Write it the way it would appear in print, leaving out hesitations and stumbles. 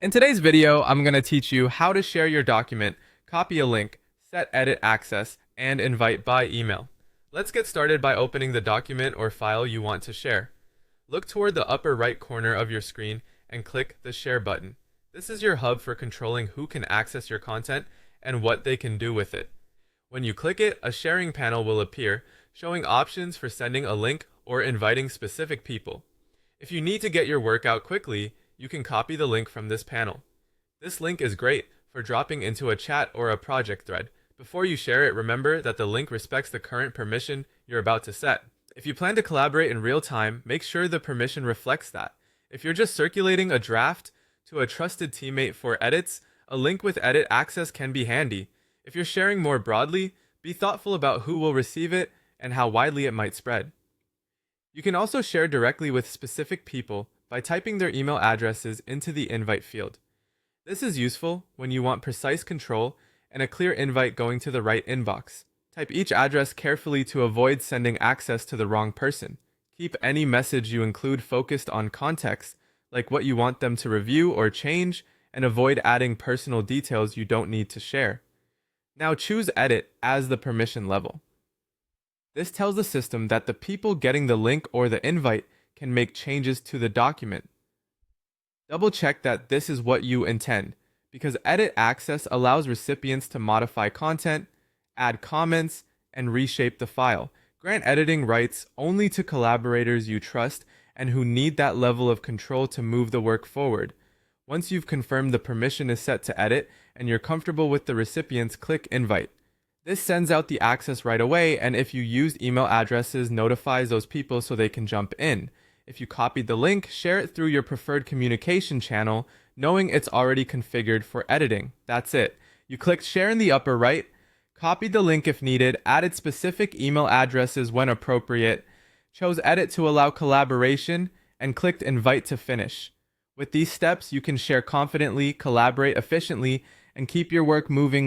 In today's video, I'm going to teach you how to share your document, copy a link, set edit access, and invite by email. Let's get started by opening the document or file you want to share. Look toward the upper right corner of your screen and click the Share button. This is your hub for controlling who can access your content and what they can do with it. When you click it, a sharing panel will appear, showing options for sending a link or inviting specific people. If you need to get your work out quickly, you can copy the link from this panel. This link is great for dropping into a chat or a project thread. Before you share it, remember that the link respects the current permission you're about to set. If you plan to collaborate in real time, make sure the permission reflects that. If you're just circulating a draft to a trusted teammate for edits, a link with edit access can be handy. If you're sharing more broadly, be thoughtful about who will receive it and how widely it might spread. You can also share directly with specific people by typing their email addresses into the invite field. This is useful when you want precise control and a clear invite going to the right inbox. Type each address carefully to avoid sending access to the wrong person. Keep any message you include focused on context, like what you want them to review or change, and avoid adding personal details you don't need to share. Now choose Edit as the permission level. This tells the system that the people getting the link or the invite can make changes to the document. Double check that this is what you intend, because edit access allows recipients to modify content, add comments, and reshape the file. Grant editing rights only to collaborators you trust and who need that level of control to move the work forward. Once you've confirmed the permission is set to edit and you're comfortable with the recipients, click Invite. This sends out the access right away, and if you used email addresses, notifies those people so they can jump in. If you copied the link, share it through your preferred communication channel, knowing it's already configured for editing. That's it. You clicked Share in the upper right, copied the link if needed, added specific email addresses when appropriate, chose Edit to allow collaboration, and clicked Invite to finish. With these steps, you can share confidently, collaborate efficiently, and keep your work moving